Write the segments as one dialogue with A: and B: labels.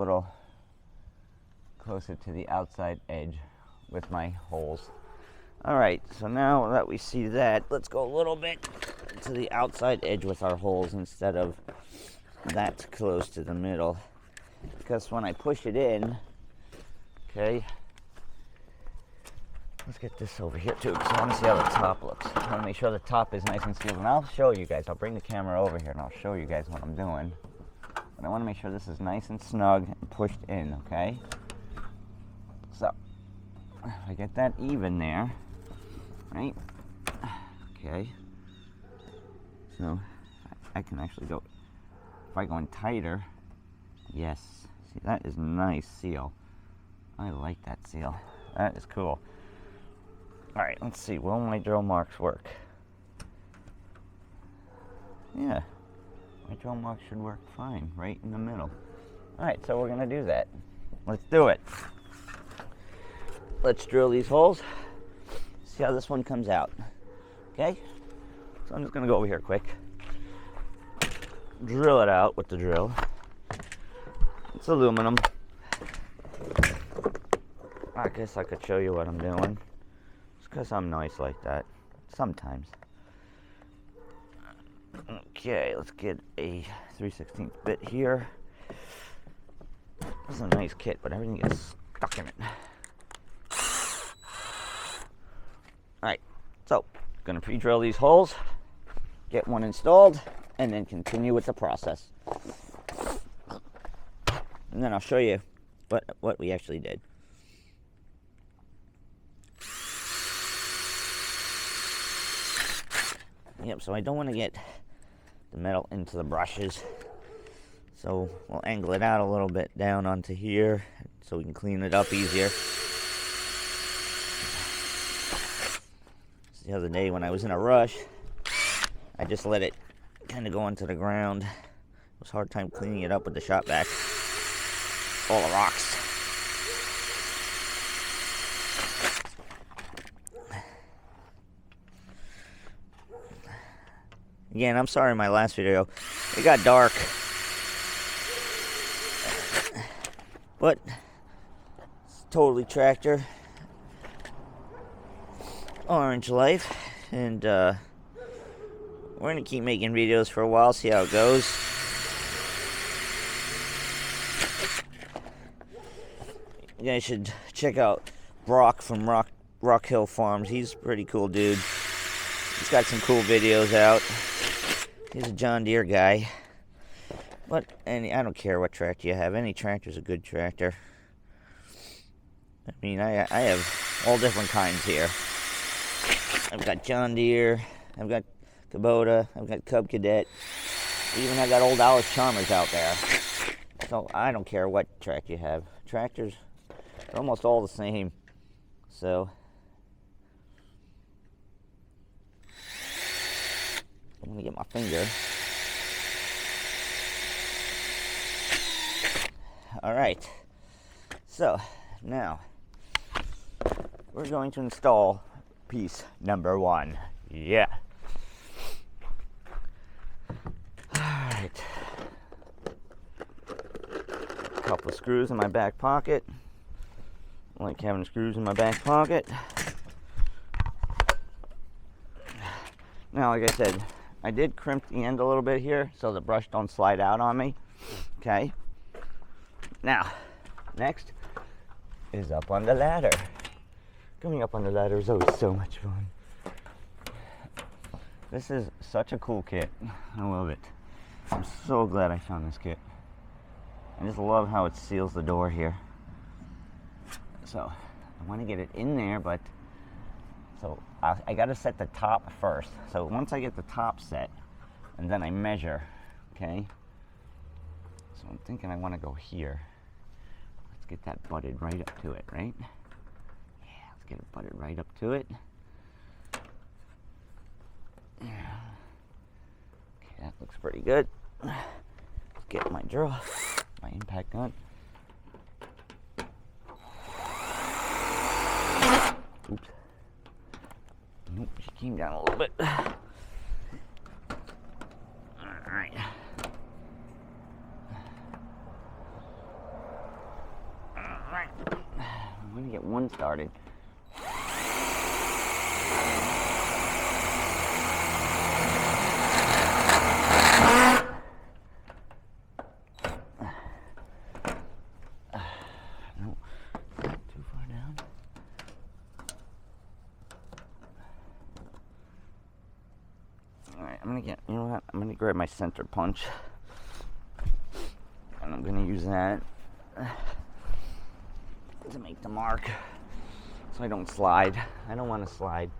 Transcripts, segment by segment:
A: little closer to the outside edge with my holes. All right, so now that we see that, let's go a little bit to the outside edge with our holes instead of that close to the middle. Because when I push it in, okay, let's get this over here too, because I want to see how the top looks. I want to make sure the top is nice and sealed, and I'll show you guys. I'll bring the camera over here and I'll show you guys what I'm doing. But I want to make sure this is nice and snug and pushed in, okay? So, if I get that even there, right? Okay. So, I can actually go, if I go in tighter, yes. See, that is a nice seal. I like that seal. That is cool. All right, let's see. Will my drill marks work? Yeah, my drill marks should work fine, right in the middle. All right, so we're gonna do that. Let's do it. Let's drill these holes. See how this one comes out. Okay? So I'm just gonna go over here quick. Drill it out with the drill. It's aluminum. I guess I could show you what I'm doing. Because I'm nice like that sometimes. Okay, let's get a 3/16 bit here. This is a nice kit, but everything gets stuck in it. Alright, so gonna pre-drill these holes, get one installed, and then continue with the process. And then I'll show you what we actually did. Yep, so I don't want to get the metal into the brushes. So we'll angle it out a little bit down onto here so we can clean it up easier. The other day when I was in a rush, I just let it kind of go onto the ground. It was a hard time cleaning it up with the shop vac. All the rocks. Again, I'm sorry my last video, it got dark. But it's totally tractor. Orange life. And we're gonna keep making videos for a while, see how it goes. You guys should check out Brock from Rock Hill Farms. He's a pretty cool dude. He's got some cool videos out. He's a John Deere guy. But I don't care what tractor you have. Any tractor's a good tractor. I mean, I have all different kinds here. I've got John Deere. I've got Kubota. I've got Cub Cadet. Even I got old Alice Chalmers out there. So I don't care what tractor you have. Tractors are almost all the same. So I'm gonna get my finger. All right. So now we're going to install piece number 1. Yeah. All right. A couple of screws in my back pocket. I like having screws in my back pocket. Now, like I said, I did crimp the end a little bit here so the brush don't slide out on me. Okay. Now, next is up on the ladder. Coming up on the ladder is always so much fun. This is such a cool kit. I love it. I'm so glad I found this kit. I just love how it seals the door here. So, I want to get it in there, but so I got to set the top first. So once I get the top set, and then I measure, okay? So I'm thinking I want to go here. Let's get that butted right up to it, right? Yeah, let's get it butted right up to it. Okay, that looks pretty good. Let's get my drill, my impact gun. Oops. Nope, she came down a little bit. Alright. Alright, I'm gonna get one started. No, not too far down. Alright, I'm gonna get, you know what? I'm gonna grab my center punch. And I'm gonna use that to make the mark so I don't slide. I don't want to slide.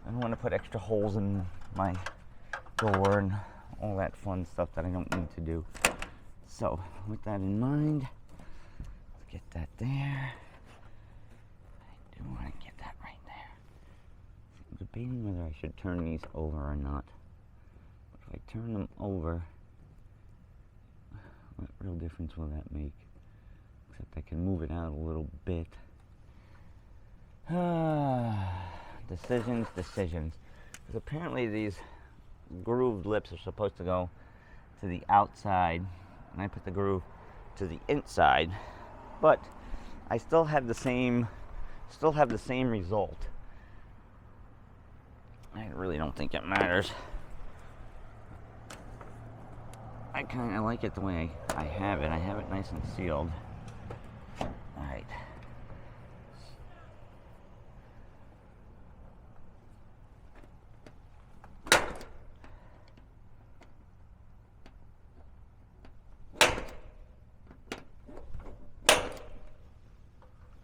A: I don't want to put extra holes in my door and all that fun stuff that I don't need to do. So with that in mind, let's get that there. I do want to get that right there. I'm debating whether I should turn these over or not. But if I turn them over, what real difference will that make? Except I can move it out a little bit. Decisions. Because apparently these grooved lips are supposed to go to the outside, and I put the groove to the inside. But I still have the same result. I really don't think it matters. I kind of like it the way I have it. I have it nice and sealed. Alright.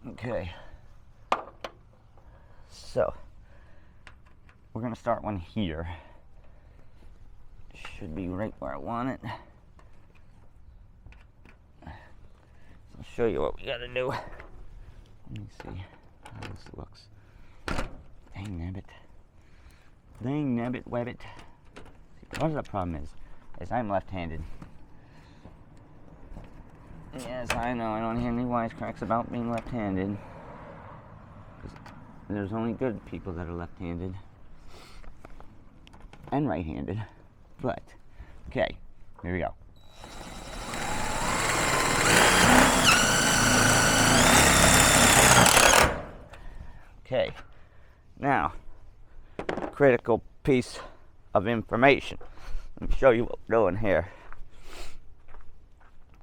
A: Okay. So, we're going to start one here. Should be right where I want it. I'll show you what we got to do. Let me see how this looks. Dang nabbit. Dang nabbit webbit. Part of the problem is I'm left-handed. Yes, I know. I don't hear any wisecracks about being left-handed. There's only good people that are left-handed and right-handed. But, okay, here we go. Okay, now, critical piece of information. Let me show you what we're doing here.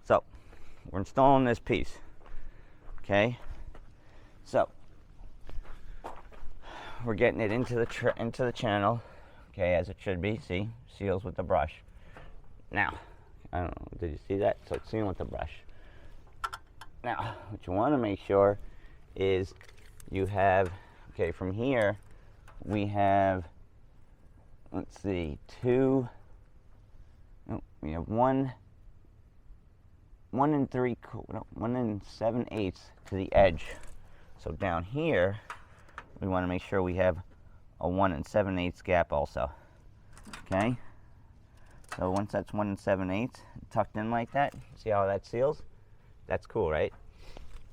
A: So, we're installing this piece. Okay, so we're getting it into the channel. Okay, as it should be. See, seals with the brush. Now, I don't know, did you see that? So it's sealing with the brush. Now, what you want to make sure is you have, okay, from here, we have, let's see, we have 1 7/8 to the edge. So down here, we want to make sure we have a 1 7/8 gap also. Okay, so once that's 1 7/8 tucked in like that, see how that seals? That's cool, right?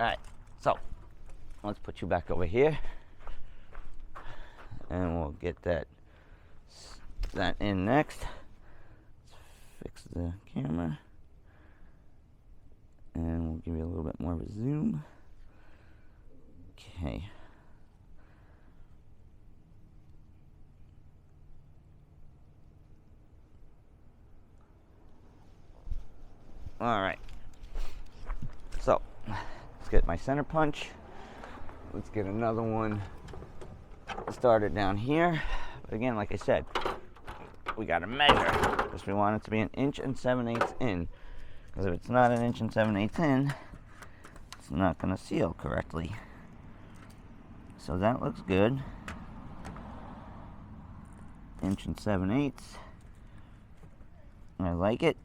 A: All right, so let's put you back over here, and we'll get that in next. Let's fix the camera, and we'll give you a little bit more of a zoom. Okay. All right, so let's get my center punch. Let's get another one started down here. But again, like I said, we got to measure because we want it to be 1 7/8 in. Because if it's not 1 7/8 in, it's not going to seal correctly. So that looks good. 1 7/8. I like it.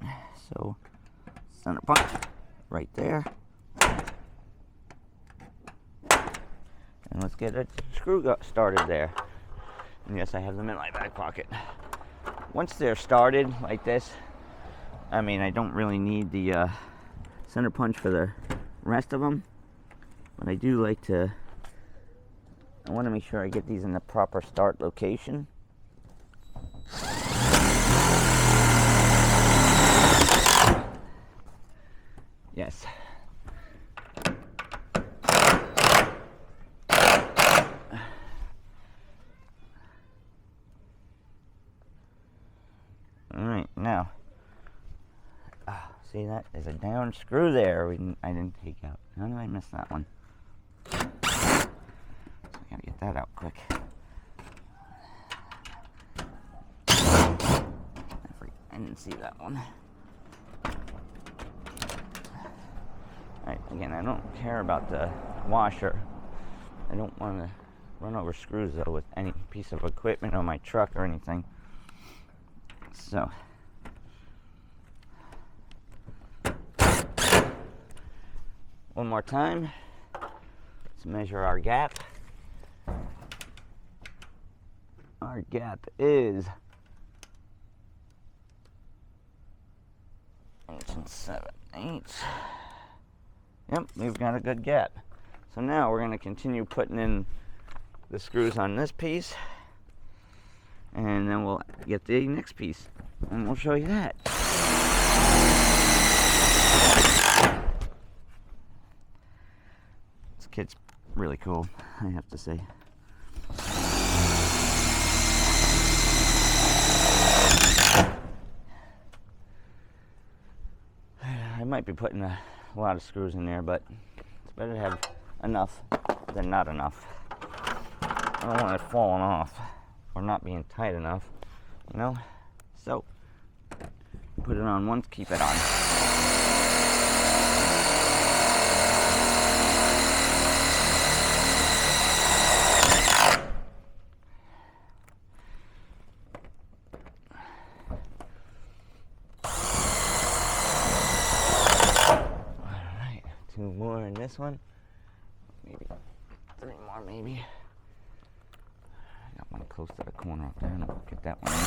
A: So center punch right there, and let's get a screw started there. And yes, I have them in my back pocket. Once they're started like this, I mean, I don't really need the center punch for the rest of them, but I do like to, I want to make sure I get these in the proper start location. Yes. See that? There's a down screw there I didn't take out. How did I miss that one? So I gotta get that out quick. I didn't see that one. Alright, again, I don't care about the washer. I don't want to run over screws though with any piece of equipment on my truck or anything. So one more time. Let's measure our gap. Our gap is 1 7/8. Yep, we've got a good gap. So now we're going to continue putting in the screws on this piece, and then we'll get the next piece, and we'll show you that. This kid's really cool, I have to say. I might be putting a lot of screws in there, but it's better to have enough than not enough. I don't want it falling off or not being tight enough, you know? So, put it on once, keep it on. Alright, 2 more in this one. Maybe 3 more, maybe. I got one close to the corner up there, and I'll get that one in.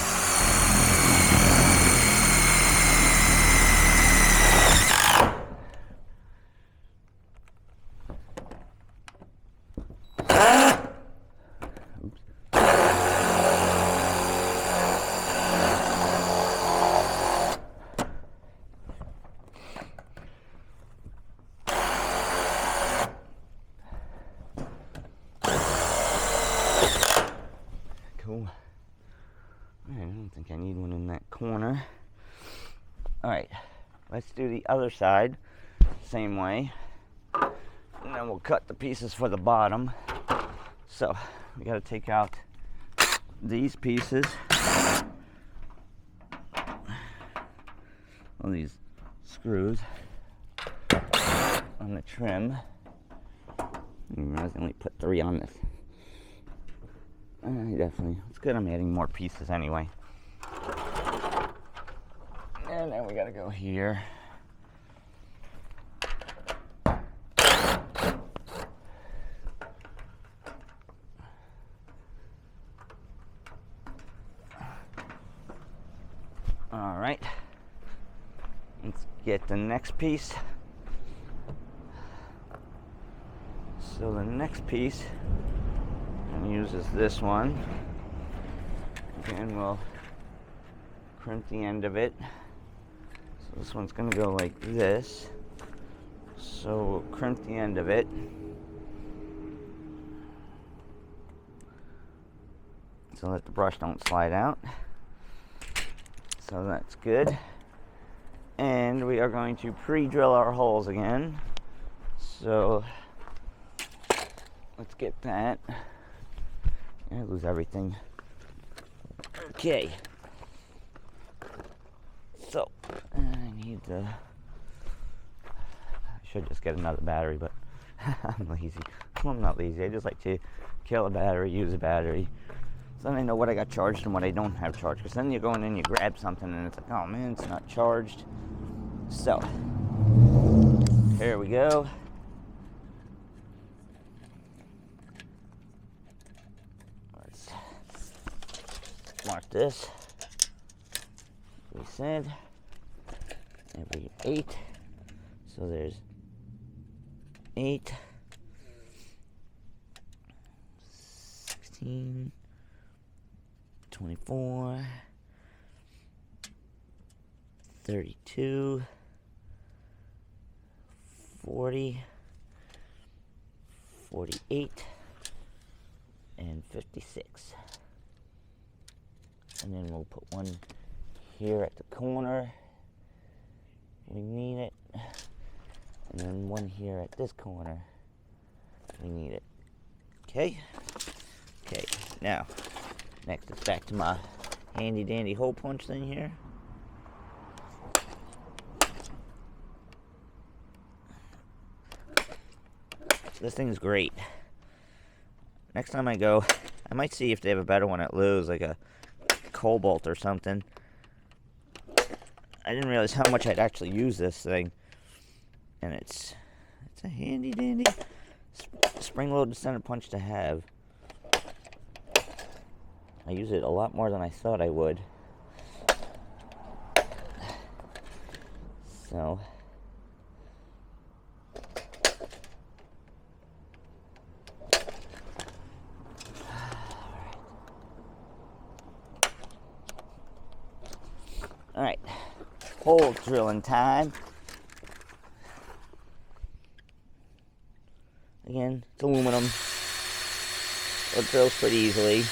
A: Oops. Cool. I don't think I need one in that corner. Alright, let's do the other side same way, and then we'll cut the pieces for the bottom. So we got to take out these pieces, all these screws on the trim. I only put 3 on this. Definitely, it's good I'm adding more pieces anyway. And then we gotta go here. Alright, let's get the next piece. So the next piece uses this one. Again, we'll crimp the end of it. So this one's going to go like this. So we'll crimp the end of it. So that the brush don't slide out. So that's good. And we are going to pre-drill our holes again. So let's get that. I lose everything. Okay. So, I need to... I should just get another battery, but I'm lazy. Well, I'm not lazy. I just like to kill a battery, use a battery. So then I know what I got charged and what I don't have charged. Because then you go in and you grab something and it's like, oh man, it's not charged. So, here we go. Mark this. We said every 8. So there's 8, 16, 24, 32, 40, 48, and 56. And then we'll put one here at the corner, We need it. And then one here at this corner. We need it. Okay? Okay, now, next it's back to my handy dandy hole punch thing here. This thing's great. Next time I go, I might see if they have a better one at Lowe's, like a Cobalt or something. I didn't realize how much I'd actually use this thing. And it's a handy dandy spring-loaded center punch to have. I use it a lot more than I thought I would. So all right, hole drilling time. Again, it's aluminum. It drills pretty easily.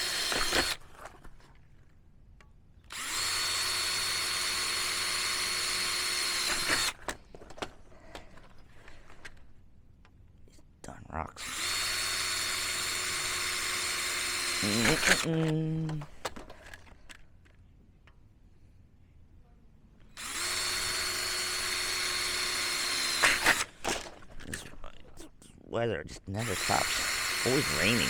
A: Darn rocks. This weather just never stops. Always raining.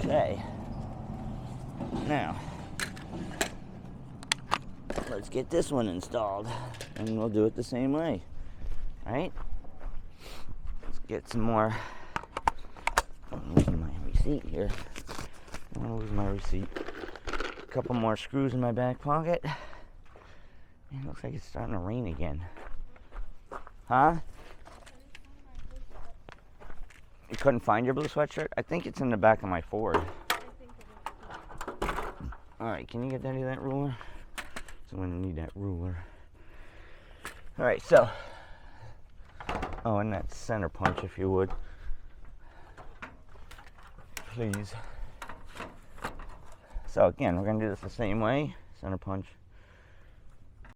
A: Okay, now let's get this one installed, and we'll do it the same way. All right, let's get some more. I'm losing my receipt here. I'm gonna lose my receipt. A couple more screws in my back pocket. Man, it looks like it's starting to rain again. Huh? You couldn't find your blue sweatshirt? I think it's in the back of my Ford. Alright, can you get any of that ruler? So I'm going to need that ruler. Alright, so. Oh, and that center punch, if you would. Please. So again, we're going to do this the same way. Center punch.